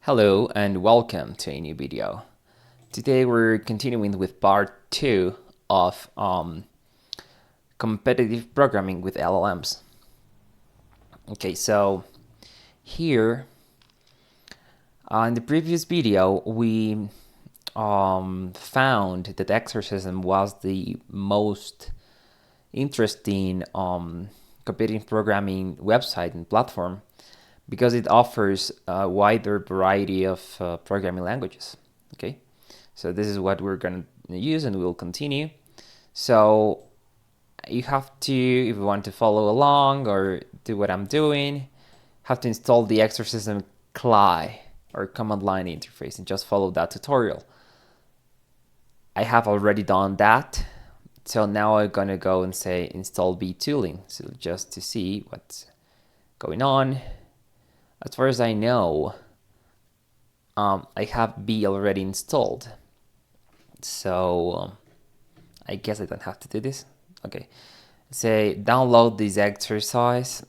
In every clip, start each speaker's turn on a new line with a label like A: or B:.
A: Hello and welcome to a new video. Today we're continuing with part 2 of competitive programming with LLMs. Okay, so here in the previous video we found that Exercism was the most interesting competitive programming website and platform because it offers a wider variety of programming languages. Okay, so this is what we're going to use and we'll continue. So you have to, if you want to follow along or do what I'm doing, have to install the Exercism CLI or command line interface and just follow that tutorial. I have already done that. So now I'm going to go and say install B tooling. So just to see what's going on. As far as I know, I have B already installed. So I guess I don't have to do this. Okay. Say download this exercise.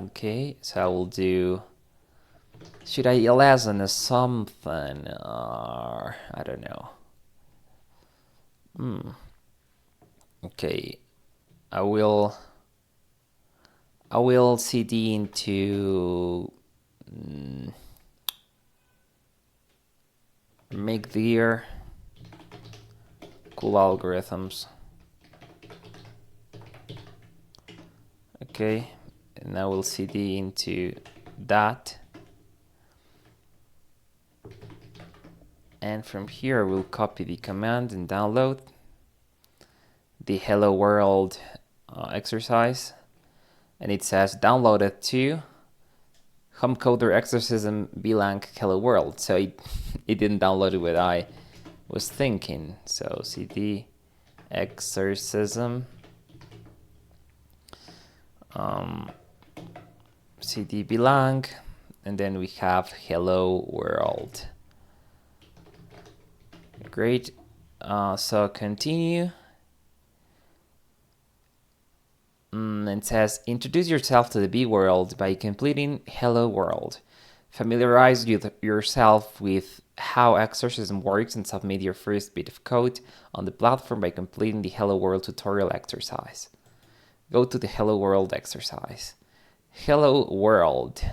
A: Okay, so I will do, should I listen to something or I don't know. Okay, I will CD into make their cool algorithms. Okay, and I will CD into that. And from here we'll copy the command and download the hello world exercise. And it says downloaded to homecoder exercism blank hello world. So it didn't download what I was thinking. So cd exercism cd blank, and then we have hello world. Great. So continue. And it says introduce yourself to the B world by completing hello world. Familiarize yourself with how Exercism works and submit your first bit of code on the platform by completing the hello world tutorial exercise. Go to the hello world exercise. Hello world.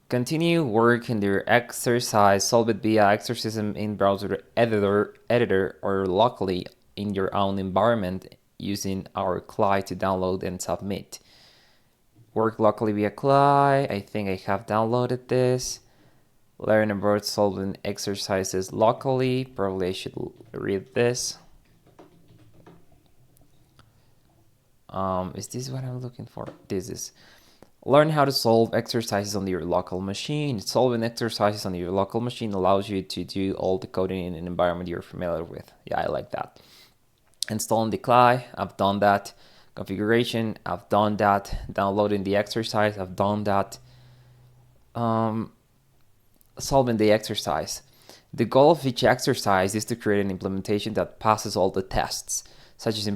A: Continue work in your exercise. Solve it via Exercism in browser editor or locally in your own environment using our CLI to download and submit. Work locally via CLI. I think I have downloaded this. Learn about solving exercises locally. Probably I should read this. Is this what I'm looking for? This is learn how to solve exercises on your local machine. Solving exercises on your local machine allows you to do all the coding in an environment you're familiar with. Yeah, I like that. Installing the CLI, I've done that. Configuration, I've done that. Downloading the exercise, I've done that. Solving the exercise. The goal of each exercise is to create an implementation that passes all the tests. Such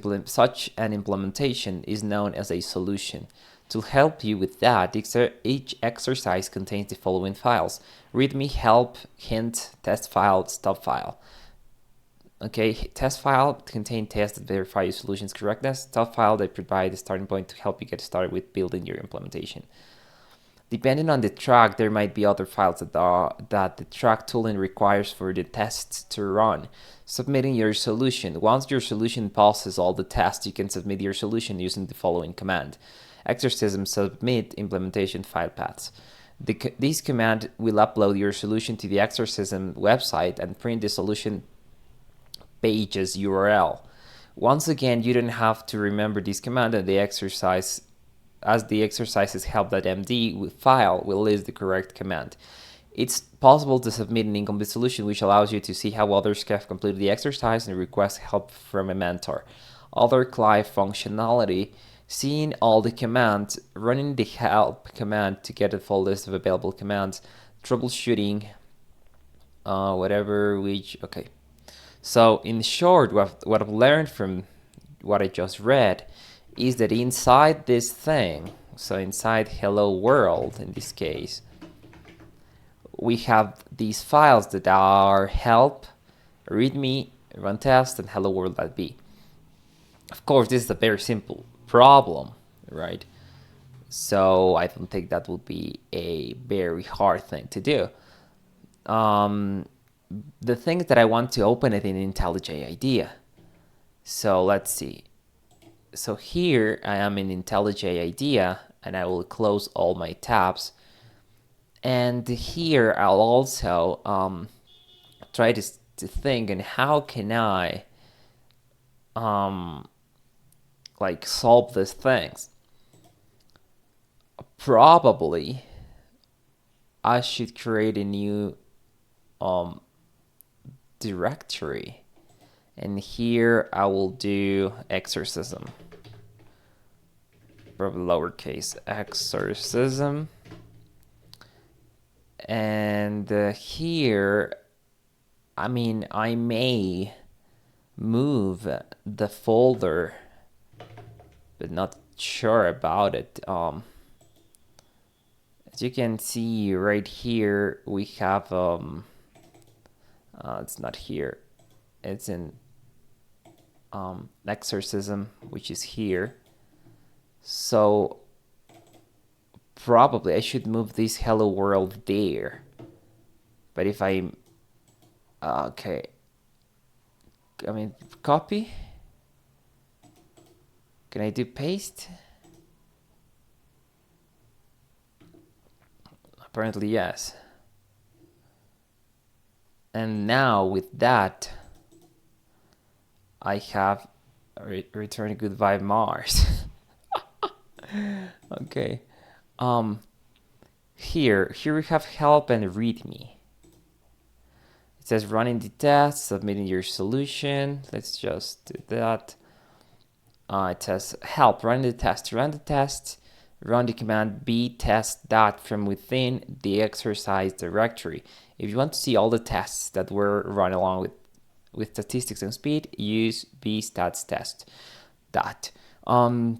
A: an implementation is known as a solution. To help you with that, each exercise contains the following files: readme, help, hint, test file, stub file. Okay, test file contains tests that verify your solution's correctness. Stub file that provide the starting point to help you get started with building your implementation. Depending on the track, there might be other files that the track tooling requires for the tests to run. Submitting your solution. Once your solution passes all the tests, you can submit your solution using the following command. Exercism submit implementation file paths. This command will upload your solution to the Exercism website and print the solution page's URL. Once again, you don't have to remember this command, and the exercises help.md file will list the correct command. It's possible to submit an incomplete solution, which allows you to see how others have completed the exercise and request help from a mentor. Other CLI functionality: seeing all the commands, running the help command to get a full list of available commands, troubleshooting, okay. So in short, what I've learned from what I just read is that inside this thing, so inside hello world in this case, we have these files that are help, readme, run test, and hello world.b. Of course, this is a very simple problem, right? So I don't think that would be a very hard thing to do. The thing is that I want to open it in IntelliJ IDEA. So let's see. So here I am in IntelliJ IDEA, and I will close all my tabs. And here I'll also try to think, and how can I like solve these things. Probably I should create a new directory, and here I will do exercism, probably lowercase exercism, and here I mean I may move the folder, but not sure about it. As you can see right here, we have it's not here, it's in exercism, which is here. So probably I should move this hello world there. But if I okay, I mean copy, can I do paste? Apparently yes. And now with that, I have return goodbye Mars. Okay. Here we have help and readme. It says running the test, submitting your solution. Let's just do that. It says help, run the test, run the command btest dot from within the exercise directory. If you want to see all the tests that were run along with statistics and speed, use bstats test dot. For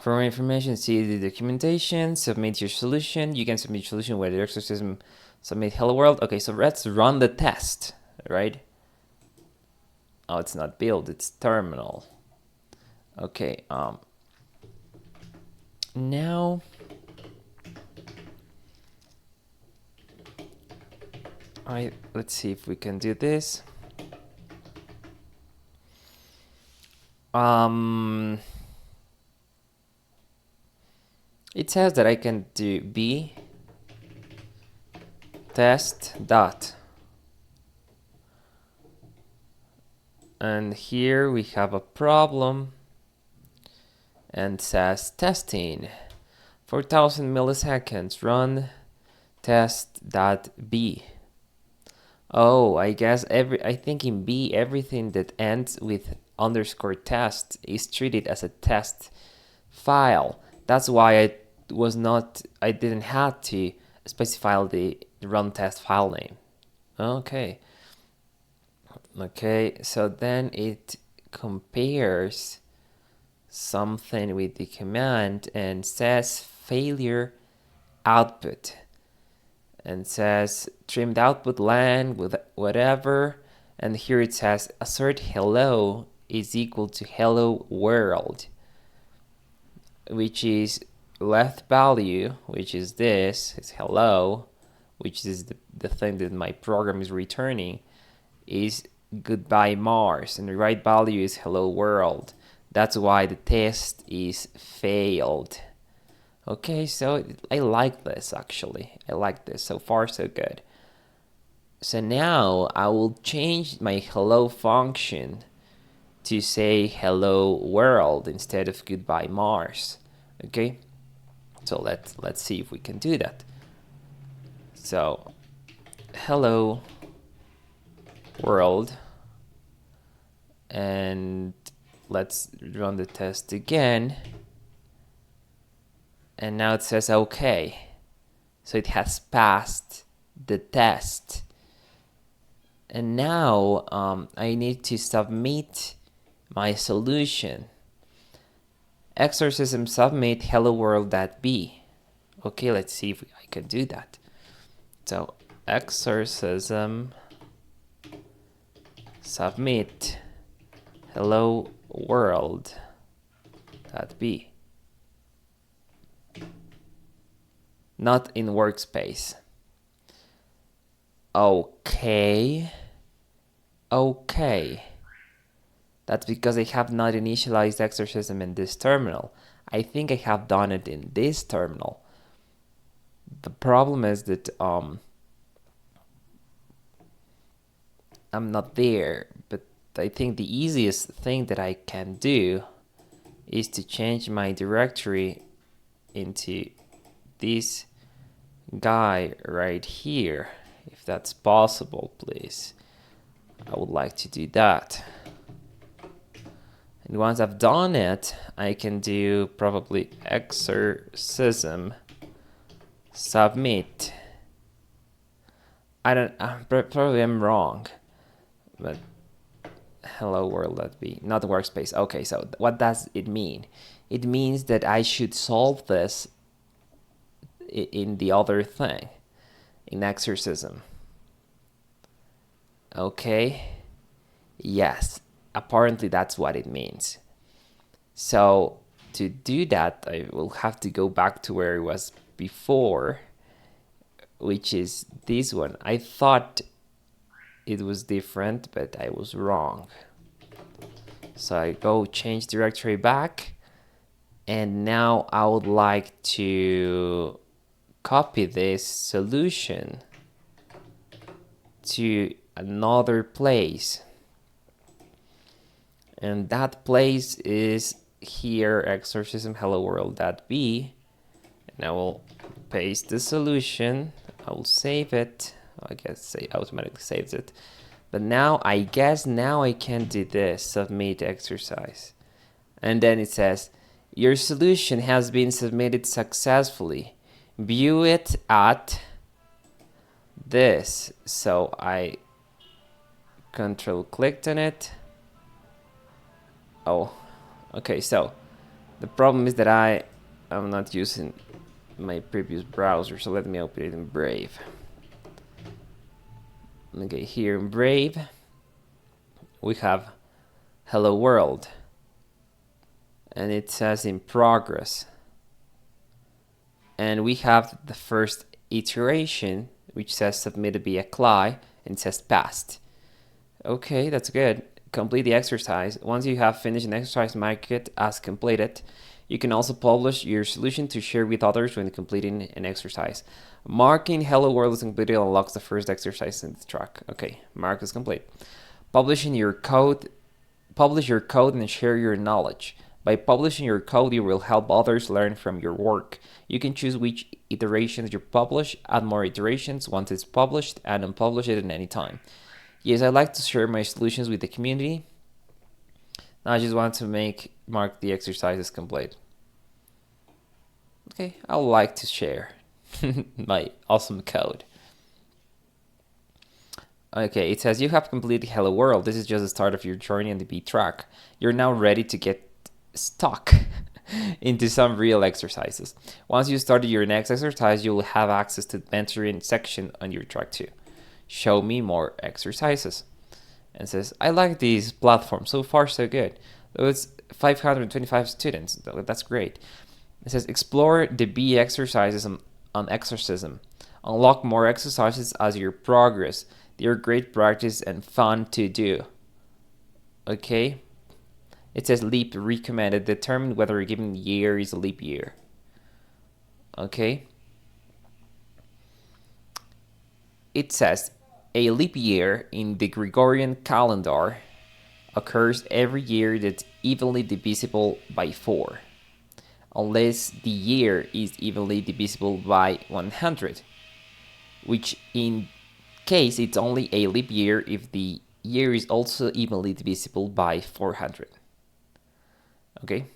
A: more information, see the documentation, submit your solution. You can submit your solution with the exercism, submit hello world. Okay, so let's run the test, right? Oh, it's not build, it's terminal. Okay, now let's see if we can do this. It says that I can do b test dot, and here we have a problem and says testing 4000 milliseconds, run test.b. Oh, I guess I think in B everything that ends with underscore test is treated as a test file. That's why I didn't have to specify the run test file name. Okay, so then it compares something with the command and says failure output, and says trimmed output len with whatever, and here it says assert hello is equal to hello world, which is left value, which is this, is hello, which is the thing that my program is returning, is goodbye Mars, and the right value is hello world. That's why the test is failed. Okay, so I like this actually. I like this. So far, so good. So now I will change my hello function to say hello world instead of goodbye Mars. Okay, so let's see if we can do that. So hello world, and let's run the test again. And now it says okay. So it has passed the test. And now I need to submit my solution. Exercism submit hello world.b. Okay, let's see if I can do that. So Exercism submit hello world .b. Not in workspace. Okay. That's because I have not initialized Exercism in this terminal. I think I have done it in this terminal. The problem is that I'm not there, but I think the easiest thing that I can do is to change my directory into this guy right here. If that's possible, please. I would like to do that. And once I've done it, I can do probably Exercism submit. Probably I'm wrong, but hello world.b, not workspace. Okay, so what does it mean? It means that I should solve this in the other thing, in Exercism. Okay, yes, apparently that's what it means. So to do that, I will have to go back to where it was before, which is this one. I thought it was different, but I was wrong. So I go change directory back, and now I would like to copy this solution to another place, and that place is here, Exercism hello world.b, and I will paste the solution. I will save it. I guess it automatically saves it. But now I guess I can do this, submit exercise. And then it says, your solution has been submitted successfully. View it at this. So I control clicked on it. Oh, okay, so the problem is that I'm not using my previous browser, so let me open it in Brave. Okay, here in Brave, we have hello world, and it says in progress. And we have the first iteration, which says submitted via CLI, and it says passed. Okay, that's good. Complete the exercise. Once you have finished an exercise, mark it as completed. You can also publish your solution to share with others when completing an exercise. Marking hello world is completed unlocks the first exercise in the track. Okay, mark is complete. Publish your code and share your knowledge. By publishing your code, you will help others learn from your work. You can choose which iterations you publish, add more iterations once it's published, and unpublish it at any time. Yes, I like to share my solutions with the community. Now I just want to mark the exercise as complete. Okay, I would like to share my awesome code. Okay, it says you have completed Hello World. This is just the start of your journey on the B track. You're now ready to get stuck into some real exercises. Once you started your next exercise, you will have access to the mentoring section on your track 2. Show me more exercises. And it says, I like these platforms. So far, so good. It's 525 students. That's great. It says, explore the B exercises on Exercism. Unlock more exercises as you progress. They're great practice and fun to do. Okay. It says leap recommended. Determine whether a given year is a leap year. Okay. It says a leap year in the Gregorian calendar occurs every year that's evenly divisible by 4, unless the year is evenly divisible by 100, which in case it's only a leap year if the year is also evenly divisible by 400. Okay,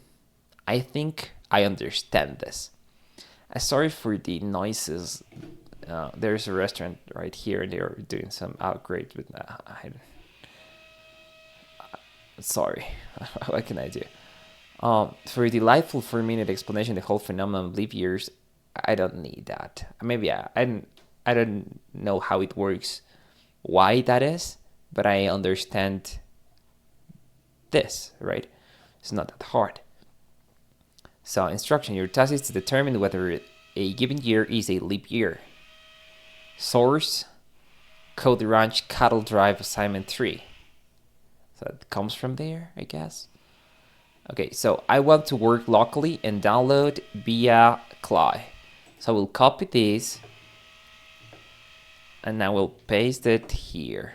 A: I think I understand this. Sorry for the noises. There's a restaurant right here and they're doing some upgrade, but sorry. What can I do? For a delightful 4-minute explanation, the whole phenomenon of leap years, I don't need that. Maybe I didn't. I don't know how it works, why that is, but I understand this, right? It's not that hard. So instruction, your task is to determine whether a given year is a leap year. Source, Cody Ranch Cattle Drive Assignment 3. So it comes from there, I guess. Okay, so I want to work locally and download via CLI. So I will copy this and I will paste it here.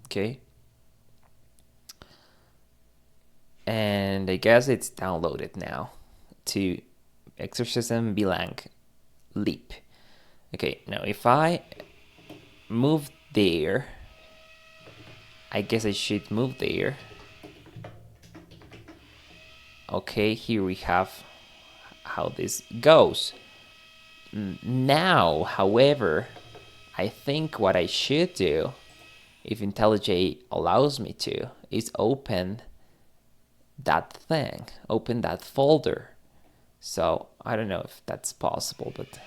A: Okay. And I guess it's downloaded now to Exercism Bilang Leap. Okay, now if I move there, I guess I should move there. Okay, here we have how this goes. Now, however, I think what I should do, if IntelliJ allows me to, is open that thing, open that folder. So I don't know if that's possible, but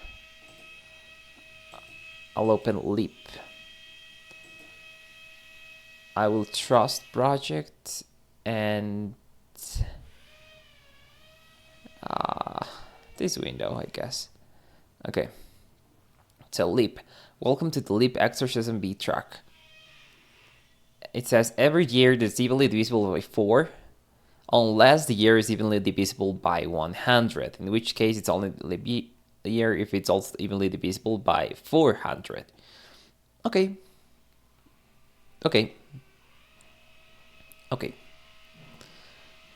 A: I'll open Leap. I will trust project and this window, I guess. Okay, so Leap. Welcome to the Leap Exercism B track. It says every year that's evenly divisible by 4, unless the year is evenly divisible by 100, in which case it's only leap year if it's also evenly divisible by 400. Okay.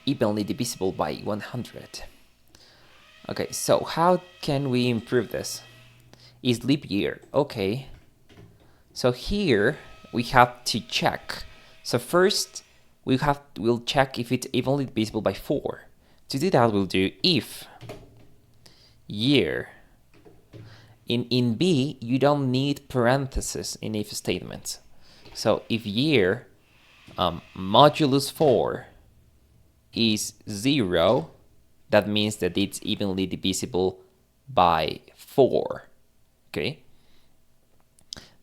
A: Evenly divisible by 100. Okay, so how can we improve this? Is leap year. Okay. So here we have to check. So first we'll check if it's evenly divisible by 4. To do that, we'll do if year. In B, you don't need parentheses in if statements. So if year modulus 4 is 0, that means that it's evenly divisible by 4. Okay.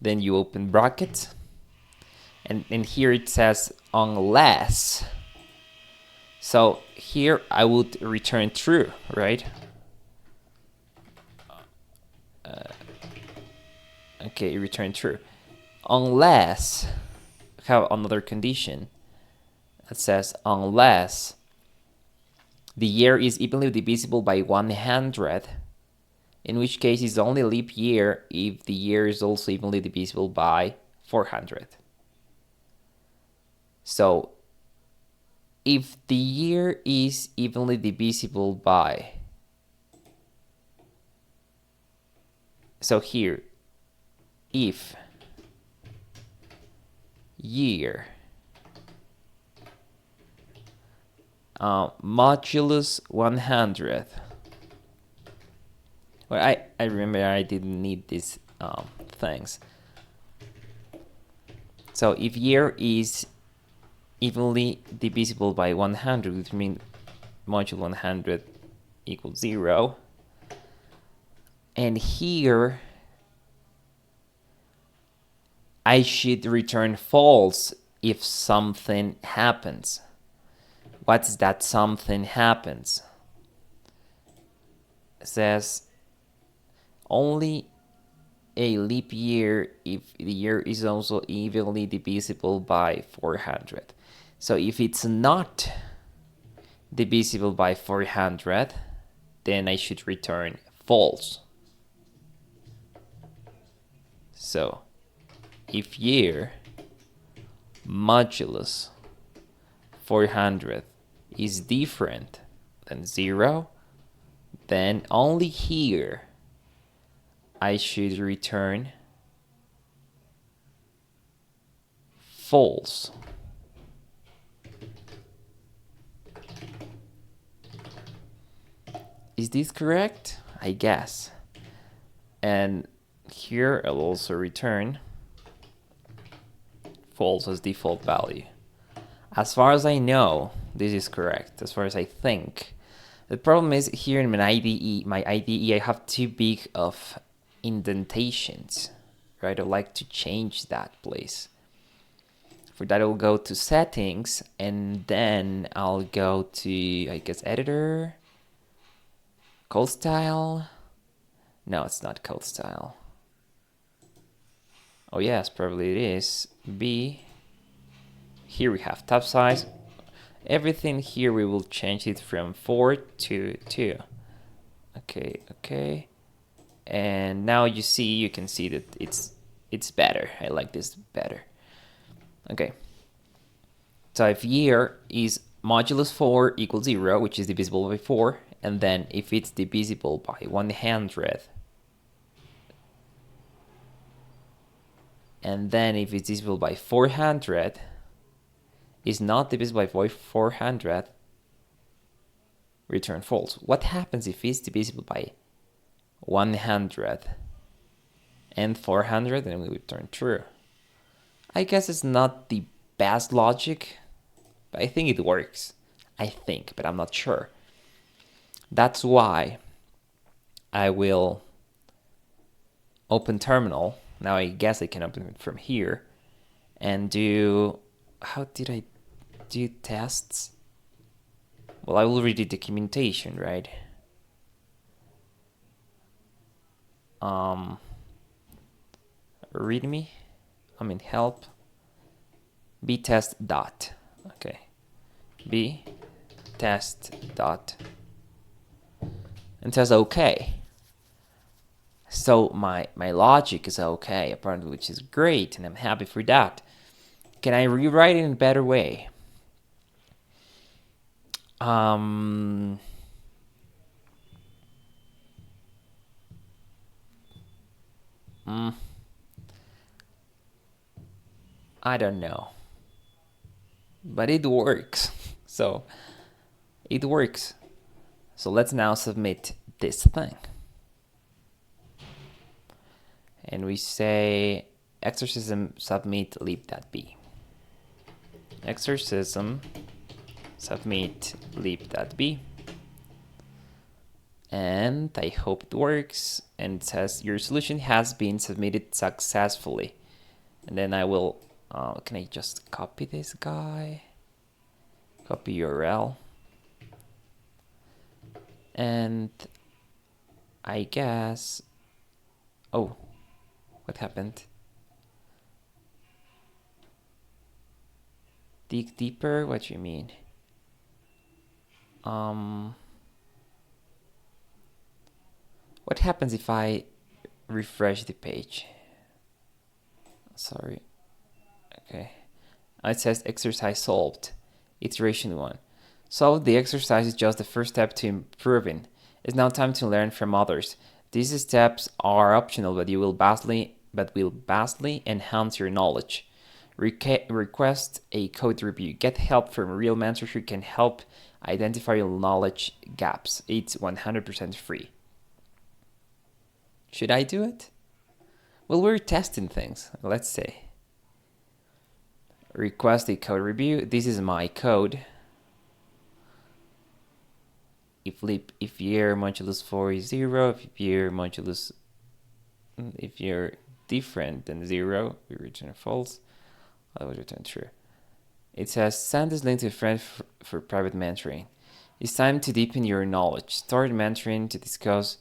A: Then you open bracket, and here it says unless. So here I would return true, right? Okay, return true. Unless, have another condition that says unless the year is evenly divisible by 100, in which case it's only leap year if the year is also evenly divisible by 400. So if the year is evenly divisible by, so here, if year modulus 100. Well, I remember I didn't need these things. So if year is evenly divisible by 100, which means modulo 100 equals 0. And here I should return false if something happens. What's that something happens? It says only a leap year if the year is also evenly divisible by 400. So if it's not divisible by 400, then I should return false. So if year modulus 400 is different than 0, then only here I should return false. Is this correct? I guess. And here I'll also return false as default value. As far as I know, this is correct. As far as I think. The problem is here in my IDE, I have too big of indentations, right? I'd like to change that, please. For that, I'll go to settings, and then I'll go to, I guess, editor, code style. No, it's not code style. Oh yes, probably it is. B. Here we have tab size. Everything here we will change it from 4 to 2. Okay. And now you can see that it's better. I like this better. Okay. So if year is modulus 4 equals 0, which is divisible by 4, and then if it's divisible by 100, and then if it's divisible by 400, is not divisible by 400, return false. What happens if it's divisible by 100 and 400, then we return true? I guess it's not the best logic, but I think it works. I think, but I'm not sure. That's why I will open terminal. Now I guess I can open it from here and do, how did I do tests? Well, I will read the documentation, right? Readme, help, btest dot, okay, btest dot, and says okay. So my logic is okay, apparently, which is great, and I'm happy for that. Can I rewrite it in a better way? I don't know, but it works. So it works. So let's now submit this thing. And we say exercism submit leap.b. Exercism submit leap.b. And I hope it works. And it says your solution has been submitted successfully. And then I will, can I just copy this guy? Copy URL. And I guess, oh, what happened? Dig deeper? What do you mean? What happens if I refresh the page? Sorry. Okay. It says exercise solved. Iteration 1. Solve the exercise is just the first step to improving. It's now time to learn from others. These steps are optional, but will vastly enhance your knowledge. Request a code review. Get help from a real mentor who can help identify your knowledge gaps. It's 100% free. Should I do it? Well, we're testing things. Let's say. Request a code review. This is my code. If year modulus 4 is 0, if you're different than 0, we return false. I will return true. It says send this link to a friend for private mentoring. It's time to deepen your knowledge. Start mentoring to discuss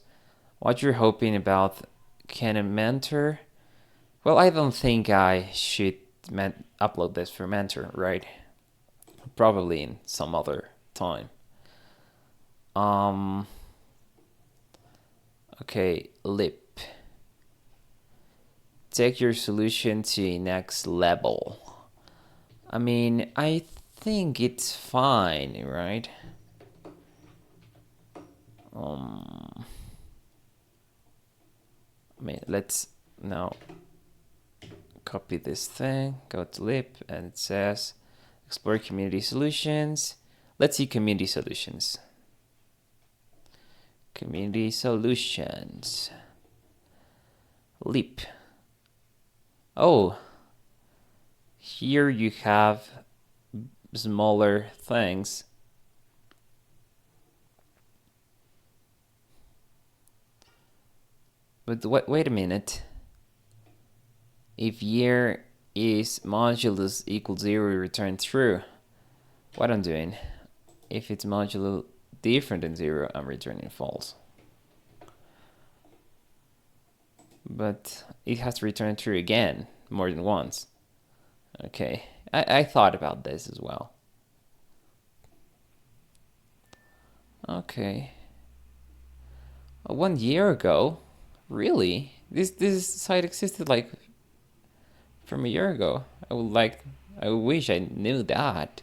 A: what you're hoping about. Can a mentor? Well, I don't think I should upload this for mentor, right? Probably in some other time. Okay, lip. Take your solution to the next level. I think it's fine, right? Let's now copy this thing, go to lip, and it says explore community solutions. Let's see community solutions. Community solutions. Leap. Oh, here you have smaller things. But wait a minute. If year is modulus equals 0, return true. What I'm doing? If it's modulo different than 0, I'm returning false. But it has to return true again, more than once. Okay, I thought about this as well. Okay. 1 year ago? Really? This site existed like from a year ago. I wish I knew that.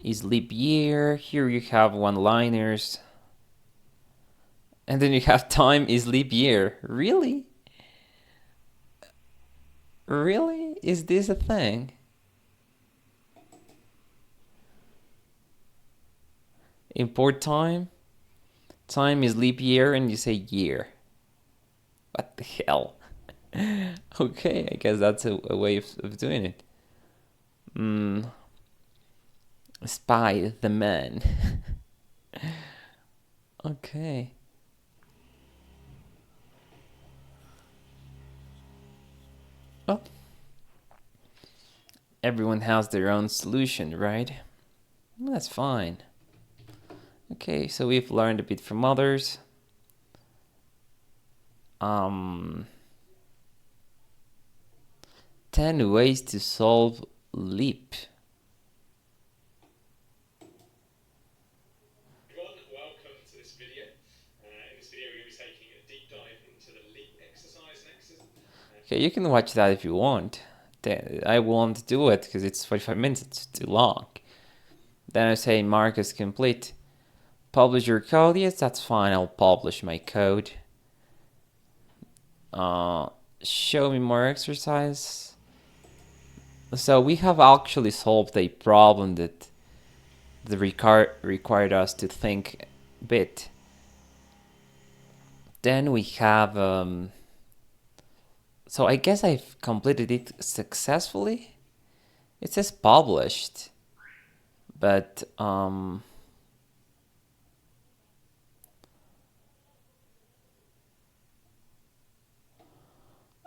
A: Is leap year. Here you have one-liners. And then you have time is leap year. Really? Really? Is this a thing? Import time. Time is leap year and you say year. What the hell? Okay, I guess that's a way of doing it. Spy the man. Okay. Well, everyone has their own solution, right? Well, that's fine. Okay, so we've learned a bit from others. 10 ways to solve leap.
B: Welcome to this video. In this video, we're going to be taking a deep dive into the leap exercise and exercism.
A: Okay, you can watch that if you want. I won't do it because it's 45 minutes, it's too long. Then I say mark as complete. Publish your code. Yes, that's fine. I'll publish my code. Show me more exercise. So we have actually solved a problem that required us to think a bit. Then we have so I guess I've completed it successfully. It says published, but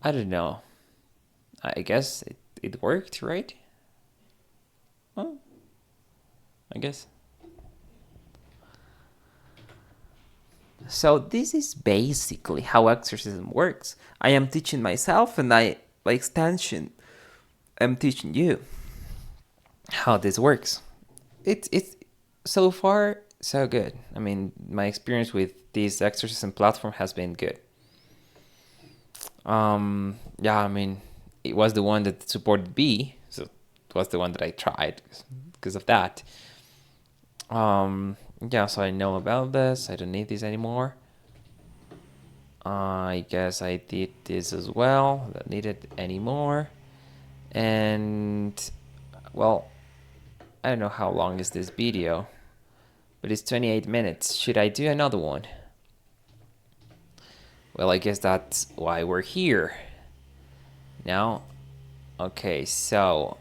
A: I don't know. I guess it worked, right? Well, I guess. So this is basically how exorcism works. I am teaching myself, and by extension, I'm teaching you how this works. It's so far so good. I mean, my experience with this exorcism platform has been good. Yeah, I mean, it was the one that supported B, so it was the one that I tried because of that. Yeah, so I know about this. I don't need this anymore. I guess I did this as well. Don't need it anymore. And well, I don't know how long is this video, but it's 28 minutes. Should I do another one? Well, I guess that's why we're here. Now, okay, so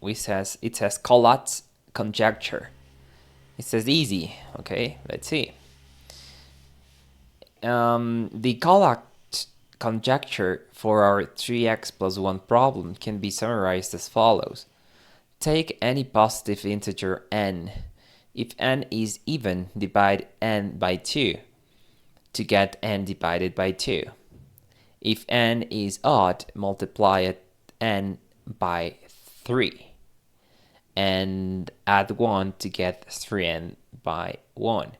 A: it says Collatz conjecture. It says easy. Okay, let's see. The Collatz conjecture for our 3x plus 1 problem can be summarized as follows. Take any positive integer n. If n is even, divide n by 2 to get n divided by 2. If n is odd, multiply n by 3 and add 1 to get 3n by 1.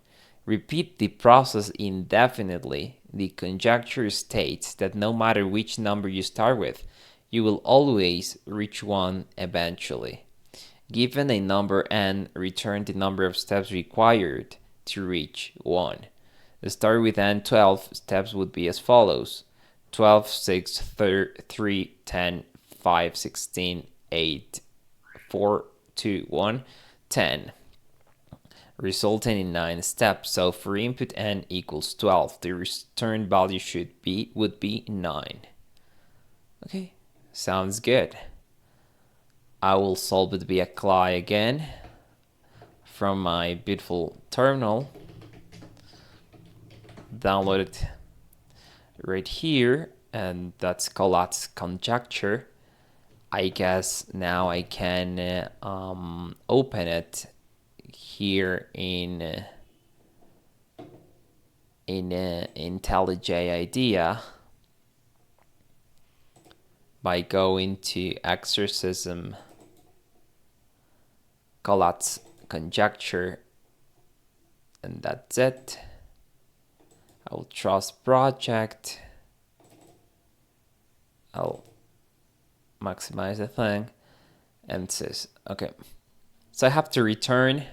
A: Repeat the process indefinitely. The conjecture states that no matter which number you start with, you will always reach 1 eventually. Given a number n, return the number of steps required to reach 1. Start with n 12 steps would be as follows: 12, 6, 3, 10, 5, 16, 8, 4, 2, 1, 10, resulting in 9 steps. So for input n equals 12, the return value would be 9. Okay, sounds good. I will solve it via CLI again from my beautiful terminal. download it right here, and that's Collatz conjecture. I guess now I can open it here in IntelliJ IDEA by going to Exercism, Collatz conjecture, and that's it. I will trust project. I'll maximize the thing, and it says, okay, so I have to return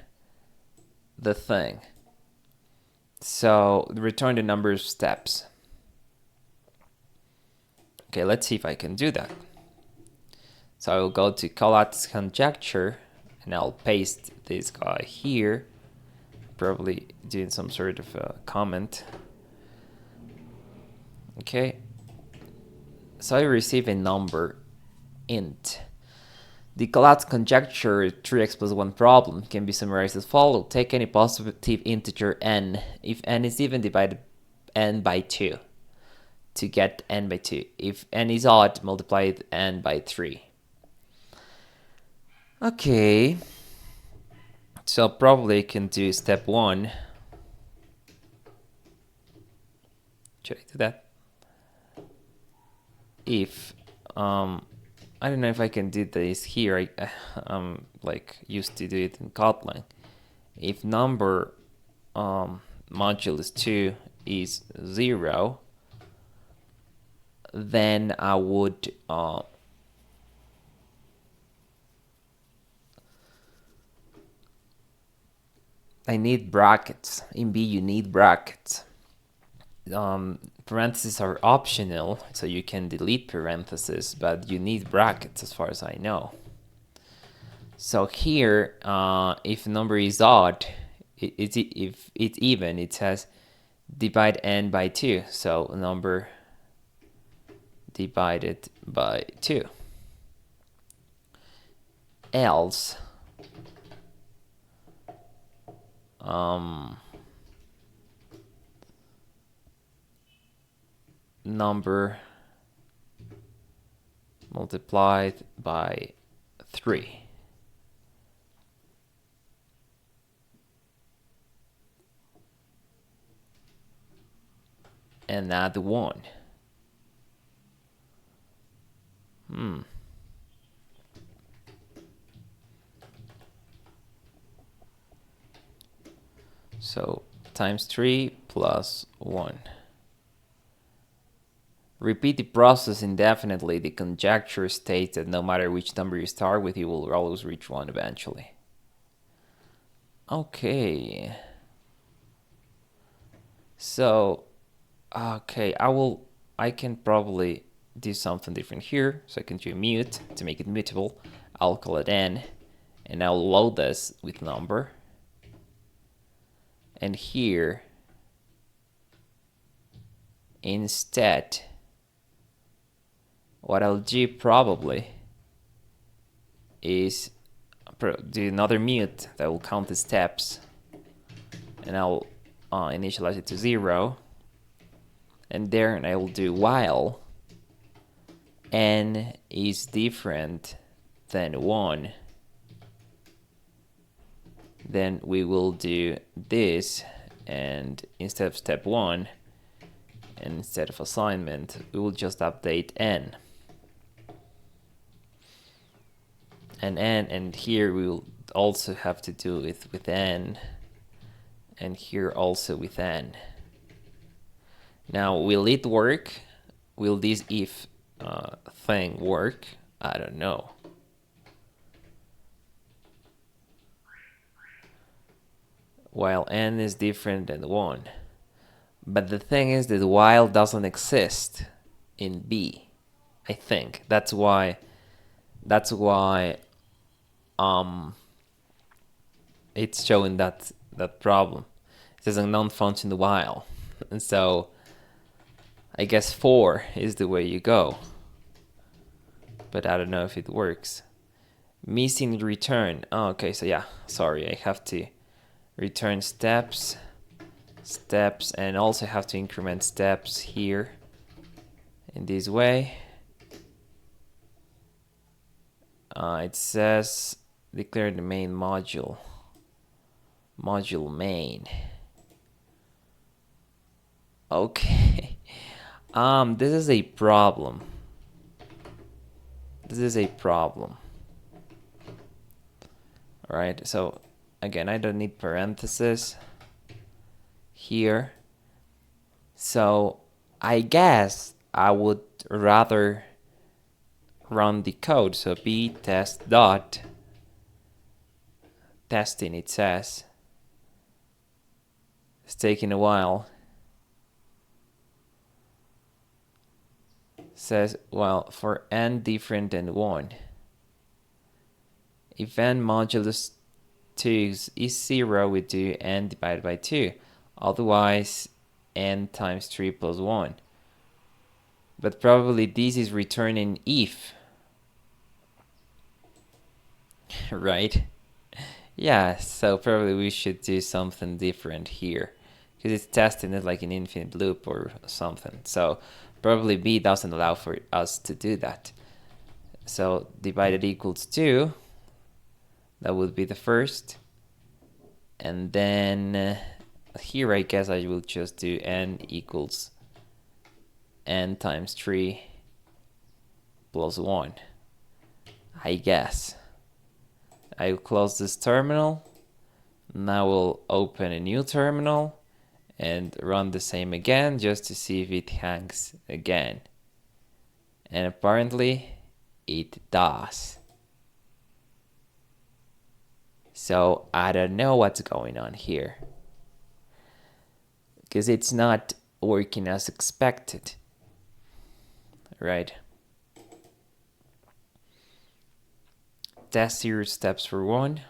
A: the thing. So return the number of steps. Okay, let's see if I can do that. So I will go to Collatz conjecture, and I'll paste this guy here, probably doing some sort of a comment. Okay, so I receive a number int. The Collatz conjecture 3x plus 1 problem can be summarized as follows. Take any positive integer n if n is even, divided n by 2 to get n by 2. If n is odd, multiply n by 3. Okay, so probably I can do step 1. Should I do that? If I don't know if I can do this here. I'm like used to do it in Kotlin. If number modulus 2 is 0, then I would I need brackets. In B you need brackets. Parentheses are optional, so you can delete parentheses, but you need brackets as far as I know. So here, if number is odd, if it's even, it says divide n by 2. So number divided by 2. Else, number multiplied by 3. And add 1. So times 3 plus 1. Repeat the process indefinitely. The conjecture states that no matter which number you start with, you will always reach 1 eventually. Okay. So, okay, I can probably do something different here. So I can do mute to make it mutable. I'll call it n, and I'll load this with number. And here, instead, what I'll do probably is do another mute that will count the steps, and I'll initialize it to 0, and there I will do while n is different than 1, then we will do this, and instead of step 1 and instead of assignment, we will just update n. And here we will also have to do it with n, and here also with n. Now, will it work? Will this if thing work? I don't know. While n is different than 1. But the thing is that while doesn't exist in B, I think. That's why it's showing that problem. It says unknown function while. And so I guess 4 is the way you go. But I don't know if it works. Missing return. Oh, okay, so yeah, sorry, I have to return steps. steps, and also have to increment steps here in this way. It says declare the main module main. Okay. This is a problem. All right, so again, I don't need parentheses here. So I guess I would rather run the code. So b test dot testing, it says. It's taking a while. Says, well, for n different than 1, if n modulus 2 is 0, we do n divided by 2. Otherwise, n times 3 plus 1. But probably this is returning if. Right? Yeah, so probably we should do something different here, because it's testing it like an infinite loop or something. So probably b doesn't allow for us to do that. So divided equals 2, that would be the first. And then here I guess I will just do n equals n times 3 plus 1, I guess. I will close this terminal. Now we'll open a new terminal and run the same again just to see if it hangs again. And apparently it does. So I don't know what's going on here, because it's not working as expected, right? Test 0 steps for 1.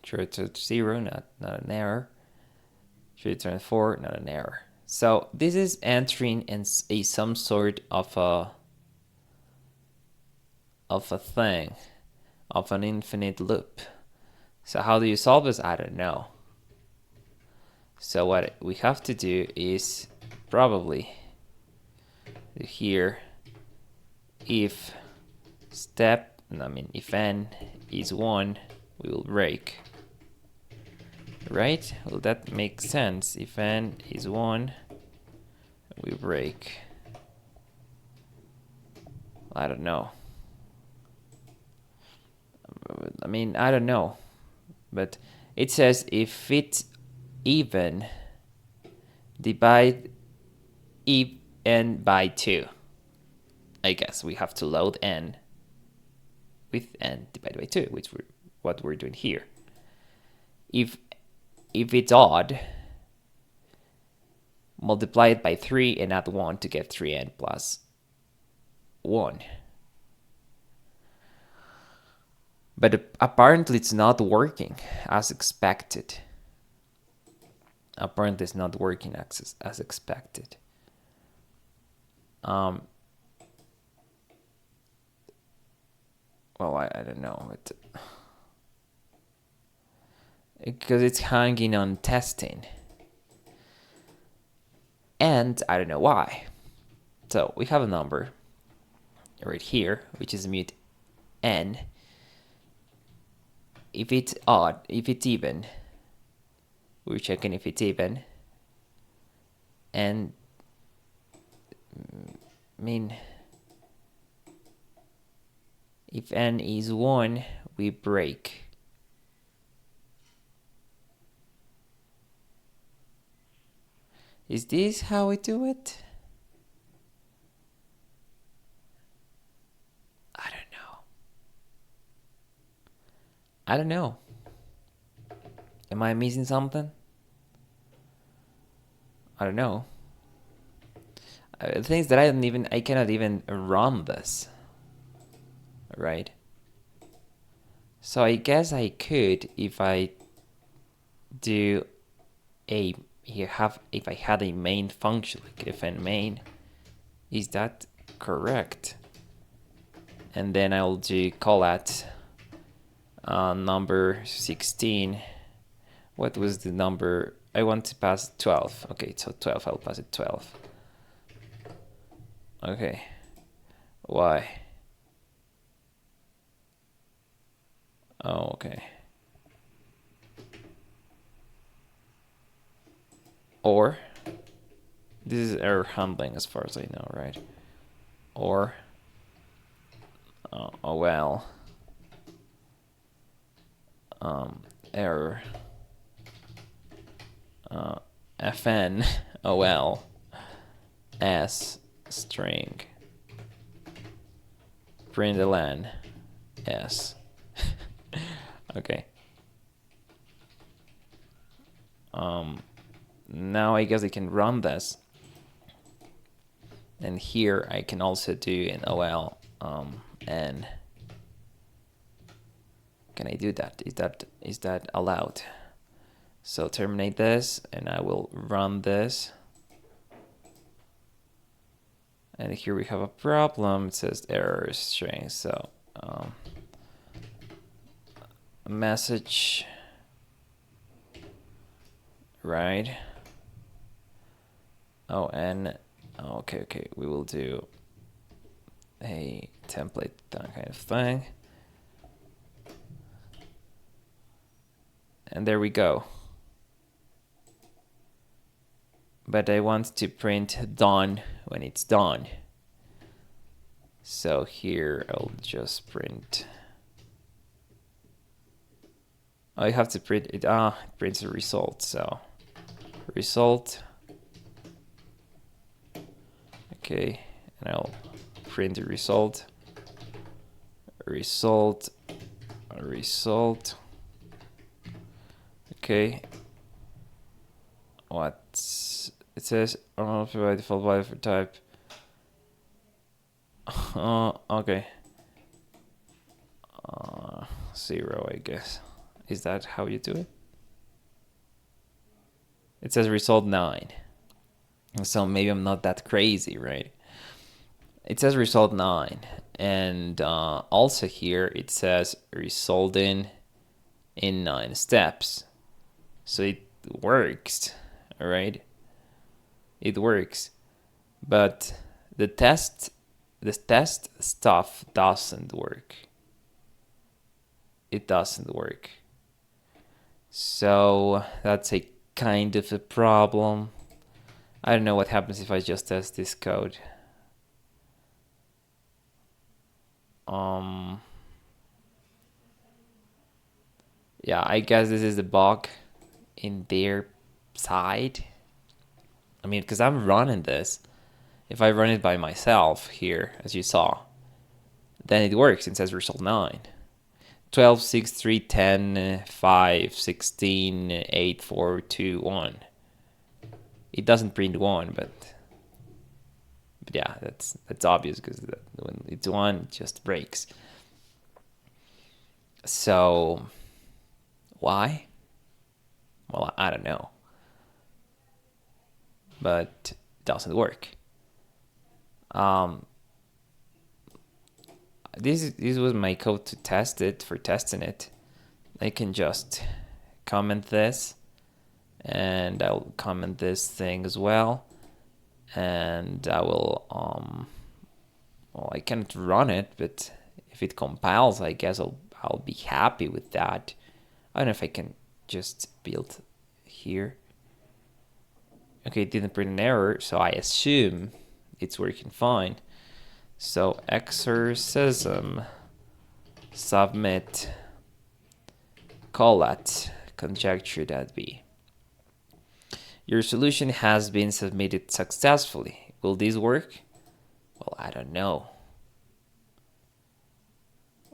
A: Should return 0, not an error. Should return 4, not an error. So this is entering in some sort of thing, of an infinite loop. So how do you solve this? I don't know. So what we have to do is probably here, if if n is 1, we will break. Right? Well, that makes sense. If n is 1, we break. I don't know. I don't know. But it says if it's even, divide n by 2. I guess we have to load n with n divided by 2, which what we're doing here. If it's odd, multiply it by 3 and add 1 to get 3n plus 1. But apparently it's not working as expected. Apparently it's not working as expected. Well, I don't know. Because it's hanging on testing. And I don't know why. So we have a number right here, which is mut n. If it's odd, if it's even, we're checking if it's even. And if n is 1, we break. Is this how we do it? I don't know. Am I missing something? I don't know. The thing is that I cannot even run this. Right? So I guess I could if I do if I had a main function, like if n main, is that correct? And then I'll do Collatz number 16 What was the number? I want to pass 12. Okay, so 12, I'll pass it 12. Okay. Why? Oh, okay. Or, this is error handling as far as I know, right? Or, oh well, error, fn, ol, s, string, println, s. Okay. Now I guess I can run this. And here I can also do an ol, n. Can I do that? Is that allowed? So terminate this, and I will run this. And here we have a problem. It says error string. So message, right? Oh, and okay, we will do a template, that kind of thing. And there we go. But I want to print done when it's done. So here I'll just print. I have to print it. It prints a result. So result. Okay, and I'll print the result. Result. Okay. What it says? By default value for type. Okay. 0, I guess. Is that how you do it? It says result 9. So maybe I'm not that crazy, right? It says result 9. And also here it says result in 9 steps. So it works, all right? It works. But the test stuff doesn't work. It doesn't work. So that's a kind of a problem. I don't know what happens if I just test this code. Yeah, I guess this is the bug in their side. I mean, because I'm running this. If I run it by myself here, as you saw, then it works. It says result 9. 12, 6, 3, 10, 5, 16, 8, 4, 2, 1. It doesn't print 1, but yeah, that's obvious because when it's 1, it just breaks. So why? Well, I don't know. But it doesn't work. This was my code to test it, for testing it. I can just comment this, and I'll comment this thing as well, and I will well, I can't run it, but if it compiles, I guess I'll be happy with that. I don't know if I can just build here. Okay, it didn't print an error, so I assume it's working fine. So exercism, submit, Collatz, conjecture that be. Your solution has been submitted successfully. Will this work? Well, I don't know.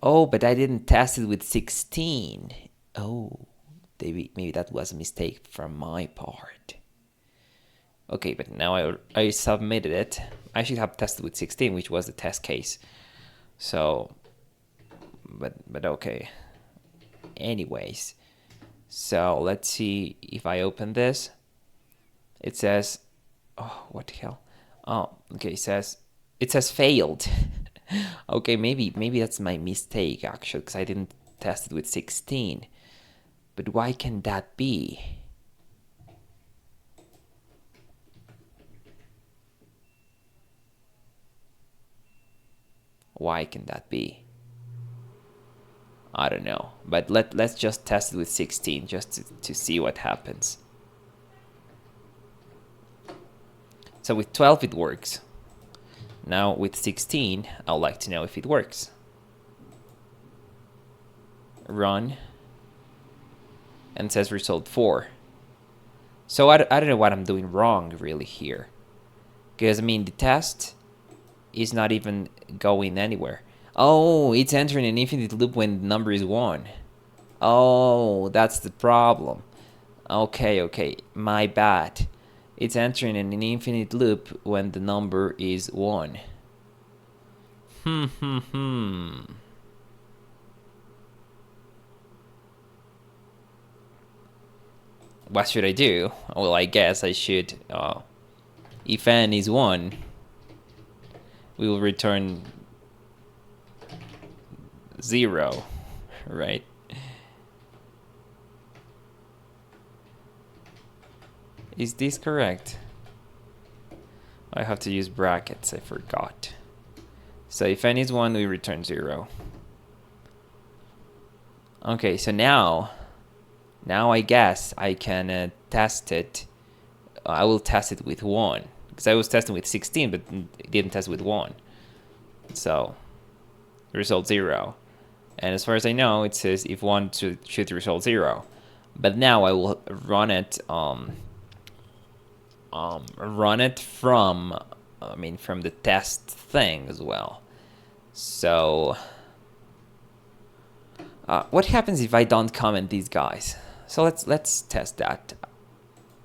A: Oh, but I didn't test it with 16. Oh, maybe that was a mistake from my part. Okay, but now I submitted it. I should have tested with 16, which was the test case. So, but okay. Anyways, so let's see if I open this. It says, oh, what the hell? Oh, okay, it says failed. Okay, maybe that's my mistake actually, because I didn't test it with 16. But why can that be? Why can that be? I don't know. But let's just test it with 16 just to see what happens. So with 12 it works. Now with 16, I'd like to know if it works. Run. And it says result 4. So I don't know what I'm doing wrong really here. Because, I mean, the test is not even going anywhere. Oh, it's entering an infinite loop when the number is 1. Oh, that's the problem. Okay, my bad. It's entering an infinite loop when the number is 1. What should I do? Well, I guess I should, if n is 1, we will return 0, right? Is this correct? I have to use brackets, I forgot. So if n is 1, we return 0. Okay, so now I guess I can test it. I will test it with 1. Because I was testing with 16, but it didn't test with 1. So, result 0. And as far as I know, it says if 1 should result 0. But now I will run it from from the test thing as well. So what happens if I don't comment these guys? So let's test that.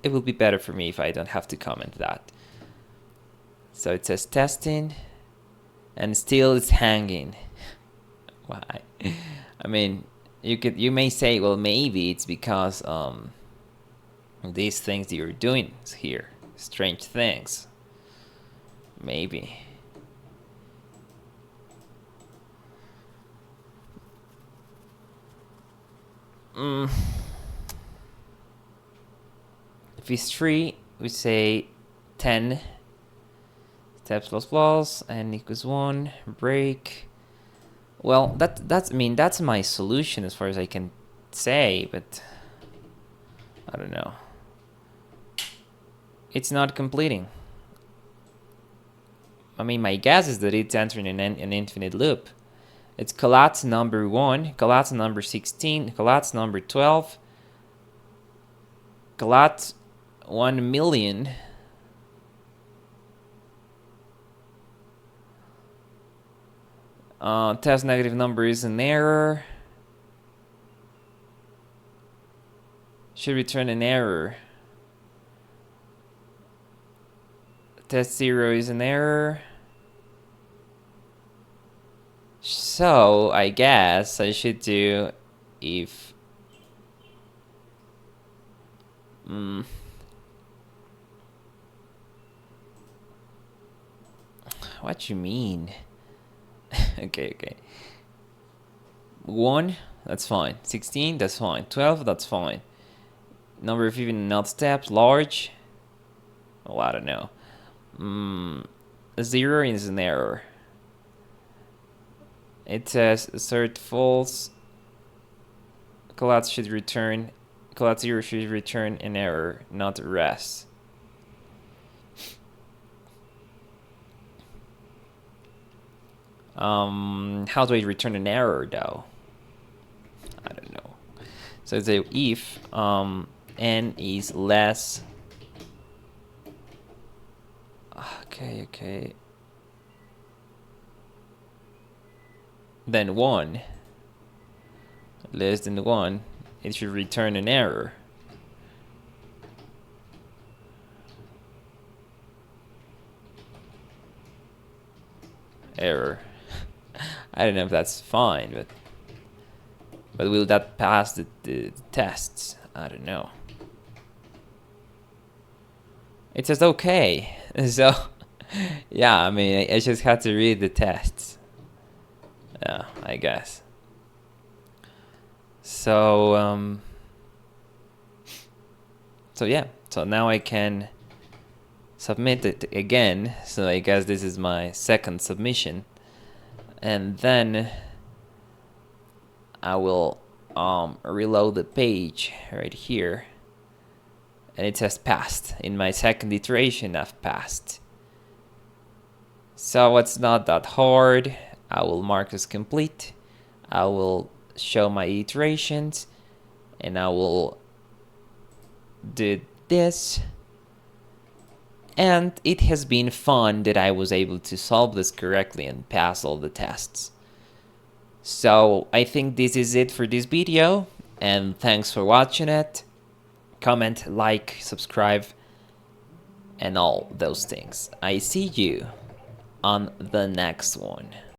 A: It will be better for me if I don't have to comment that. So it says testing, and still it's hanging. Why? I mean, you may say, well, maybe it's because these things that you're doing here, strange things. Maybe. If it's 3, we say 10 steps plus and equals 1 break. Well, that's my solution as far as I can say, but I don't know. It's not completing. I mean, my guess is that it's entering an infinite loop. It's Collatz number 1, Collatz number 16, Collatz number 12, Collatz 1 million. Test negative number is an error. Should return an error. Test 0 is an error. So I guess I should do if what you mean? Okay. 1, that's fine. 16, that's fine. 12, that's fine. Number of even not steps, large. Oh, I don't know. 0 is an error. It says assert false. Collatz 0 should return an error, not res. How do I return an error though? I don't know. So it's a if n is less. Okay. Then 1. Less than 1. It should return an error. Error. I don't know if that's fine, but will that pass the tests? I don't know. It says okay. So yeah, I mean, I just had to read the tests. Yeah, I guess. So So yeah, so now I can submit it again. So I guess this is my second submission, and then I will reload the page right here, and it says passed. In my second iteration, I've passed. So it's not that hard. I will mark as complete. I will show my iterations, and I will do this. And it has been fun that I was able to solve this correctly and pass all the tests. So I think this is it for this video, and thanks for watching it. Comment, like, subscribe, and all those things. I see you on the next one.